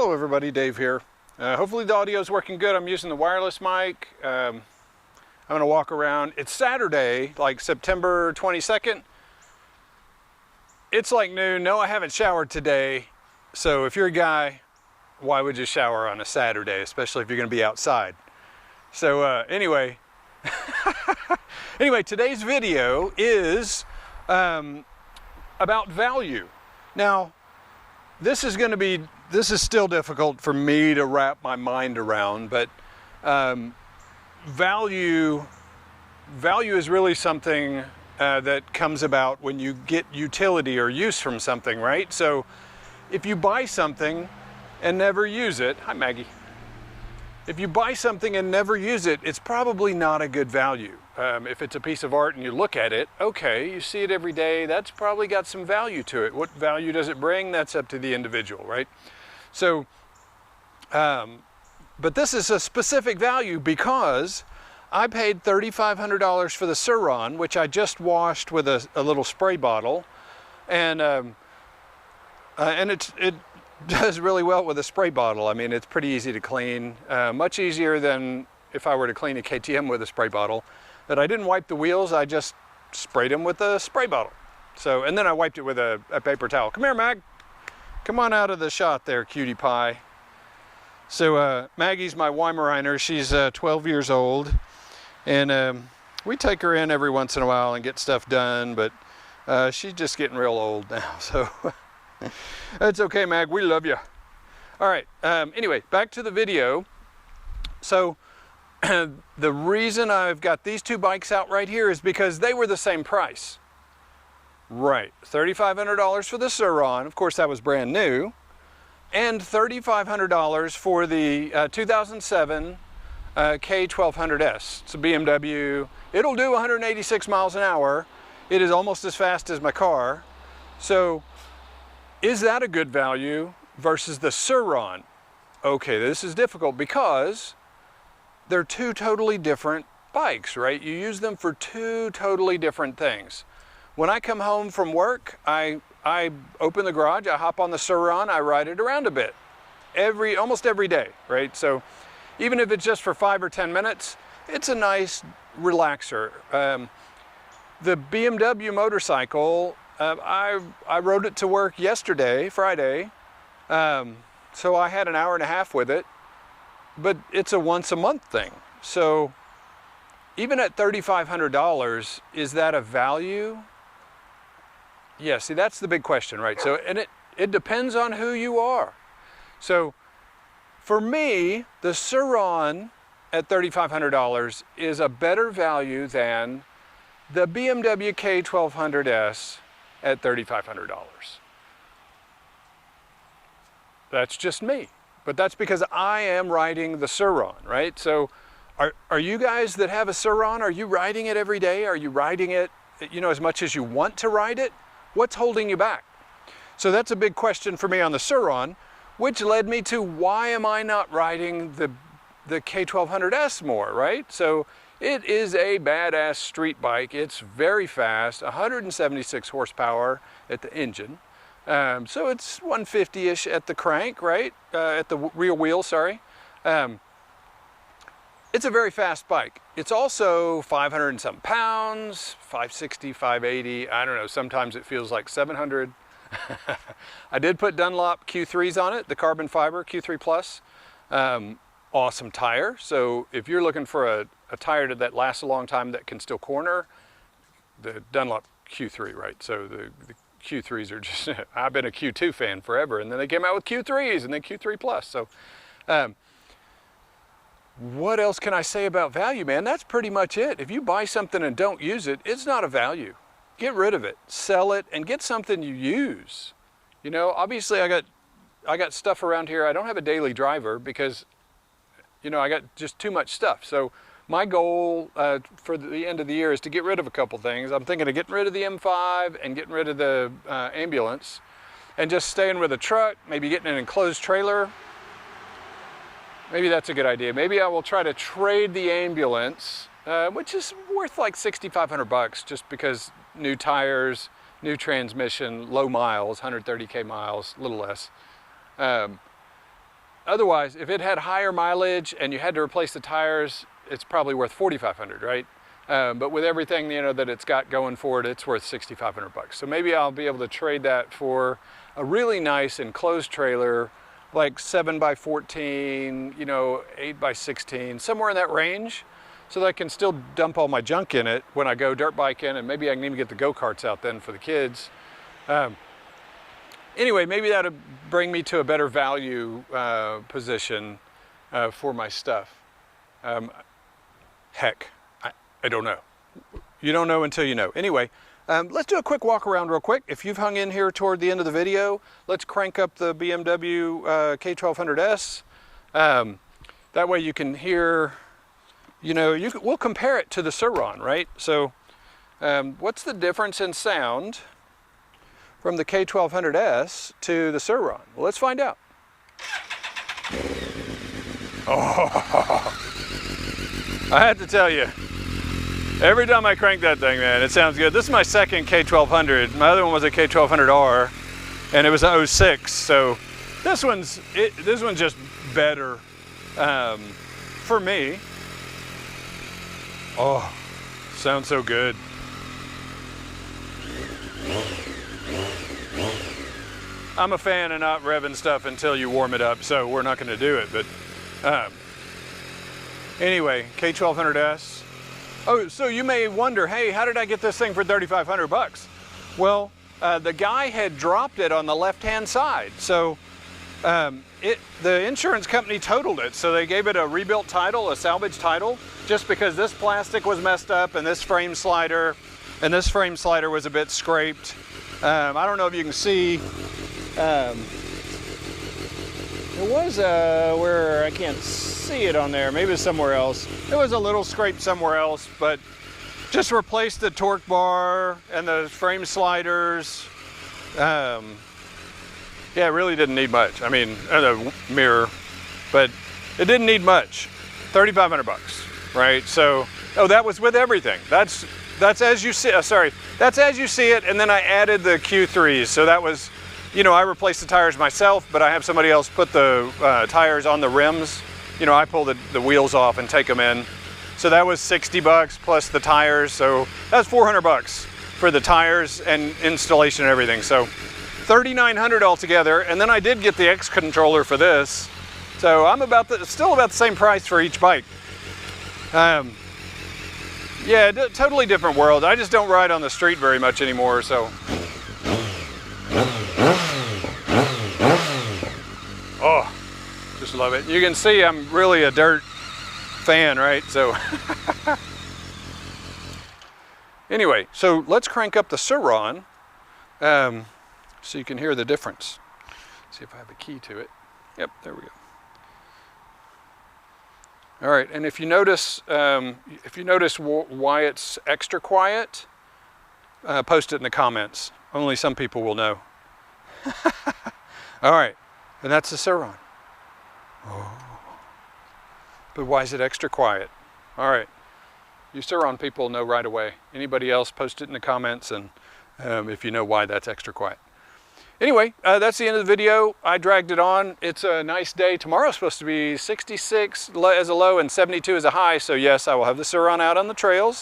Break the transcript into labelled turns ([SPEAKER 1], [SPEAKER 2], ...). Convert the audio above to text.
[SPEAKER 1] Hello everybody, Dave here. Hopefully the audio is working good. I'm using the wireless mic. I'm going to walk around. It's Saturday, like September 22nd. It's like noon. No, I haven't showered today. So if you're a guy, why would you shower on a Saturday, especially if you're going to be outside? So anyway, today's video is about value. Now, this is still difficult for me to wrap my mind around, but value is really something that comes about when you get utility or use from something, right? So if you buy something and never use it, hi Maggie. If you buy something and never use it, it's probably not a good value. If it's a piece of art and you look at it, okay, you see it every day, that's probably got some value to it. What value does it bring? That's up to the individual, right? So, but this is a specific value because I paid $3,500 for the SurRon, which I just washed with a little spray bottle, and it does really well with a spray bottle. I mean, it's pretty easy to clean, much easier than if I were to clean a KTM with a spray bottle. But I didn't wipe the wheels, I just sprayed them with a spray bottle. So, and then I wiped it with a paper towel. Come here, Mag. Come on out of the shot there, cutie pie. So Maggie's my Weimaraner. She's 12 years old. And we take her in every once in a while and get stuff done, but she's just getting real old now. So that's okay, Mag, we love you. All right, anyway, back to the video. So the reason I've got these two bikes out right here is because they were the same price. Right, $3,500 for the SurRon, of course that was brand new, and $3,500 for the 2007 K1200S. It's a BMW. It'll do 186 miles an hour. It is almost as fast as my car. So is that a good value versus the SurRon? Okay, this is difficult because they're two totally different bikes, right? You use them for two totally different things. When I come home from work, I open the garage, I hop on the SurRon, I ride it around a bit. Almost every day, right? So even if it's just for 5 or 10 minutes, it's a nice relaxer. The BMW motorcycle, I rode it to work yesterday, Friday, so I had an hour and a half with it, but it's a once a month thing. So even at $3,500, is that a value? Yeah, see, that's the big question, right? So, and it depends on who you are. So for me, the SurRon at $3,500 is a better value than the BMW K1200S at $3,500. That's just me. But that's because I am riding the SurRon, right? So are you guys that have a SurRon, are you riding it every day? Are you riding it, you know, as much as you want to ride it? What's holding you back? So that's a big question for me on the SurRon, which led me to why am I not riding the K1200S more, right? So it is a badass street bike. It's very fast, 176 horsepower at the engine. So it's 150-ish at the crank, right? At the rear wheel, sorry. It's a very fast bike. It's also 500 and something pounds, 560, 580. I don't know, sometimes it feels like 700. I did put Dunlop Q3s on it, the carbon fiber Q3 Plus. Awesome tire. So if you're looking for a tire that lasts a long time that can still corner, the Dunlop Q3, right? So the Q3s are just, I've been a Q2 fan forever, and then they came out with Q3s and then Q3 Plus. So what else can I say about value, man? That's pretty much it. If you buy something and don't use it, it's not a value. Get rid of it, sell it, and get something you use. You know, obviously I got stuff around here. I don't have a daily driver because, you know, I got just too much stuff. So my goal for the end of the year is to get rid of a couple things. I'm thinking of getting rid of the M5 and getting rid of the ambulance and just staying with a truck, maybe getting an enclosed trailer. Maybe that's a good idea. Maybe I will try to trade the ambulance, which is worth like 6,500 bucks just because new tires, new transmission, low miles, 130K miles, a little less. otherwise, if it had higher mileage and you had to replace the tires, it's probably worth $4,500, right? But with everything, you know, that it's got going for it, it's worth $6,500. So maybe I'll be able to trade that for a really nice enclosed trailer, like 7x14, you know, 8x16, somewhere in that range, so that I can still dump all my junk in it when I go dirt biking, and maybe I can even get the go-karts out then for the kids. Anyway, maybe that'll bring me to a better value position for my stuff. Heck, I don't know. You don't know until you know. Anyway, let's do a quick walk around real quick. If you've hung in here toward the end of the video, let's crank up the BMW K1200S. That way you can hear, you know, we'll compare it to the SurRon, right? So what's the difference in sound from the K1200S to the SurRon? Well, let's find out. Oh, I have to tell you, every time I crank that thing, man, it sounds good. This is my second K1200. My other one was a K1200R, and it was an 06. So this one's just better for me. Oh, sounds so good. I'm a fan of not revving stuff until you warm it up, so we're not going to do it. But anyway, K1200S. Oh, so you may wonder, hey, how did I get this thing for $3,500? Well, the guy had dropped it on the left-hand side, so the insurance company totaled it. So they gave it a rebuilt title, a salvage title, just because this plastic was messed up and this frame slider was a bit scraped. I don't know if you can see. It was where I can't see it on there. Maybe it's somewhere else. It was a little scrape somewhere else, but just replaced the torque bar and the frame sliders. Yeah, it really didn't need much. I mean, the mirror, but it didn't need much. $3,500, right? So, oh, that was with everything. That's as you see. That's as you see it. And then I added the Q3s. So that was, you know, I replaced the tires myself, but I have somebody else put the tires on the rims. You know, I pull the wheels off and take them in. So that was $60 plus the tires. So that's $400 for the tires and installation and everything. So $3,900 altogether. And then I did get the X controller for this. So I'm still about the same price for each bike. Yeah, totally different world. I just don't ride on the street very much anymore, so. Oh, just love it. You can see I'm really a dirt fan, right? So. Anyway, so let's crank up the SurRon so you can hear the difference. See if I have a key to it. Yep, there we go. All right, and if you notice why it's extra quiet, post it in the comments. Only some people will know. All right, and that's the SurRon. Oh. But why is it extra quiet? All right, you SurRon people know right away. Anybody else, post it in the comments, and if you know why that's extra quiet. Anyway, that's the end of the video. I dragged it on. It's a nice day. Tomorrow's supposed to be 66 as a low and 72 as a high. So yes, I will have the SurRon out on the trails.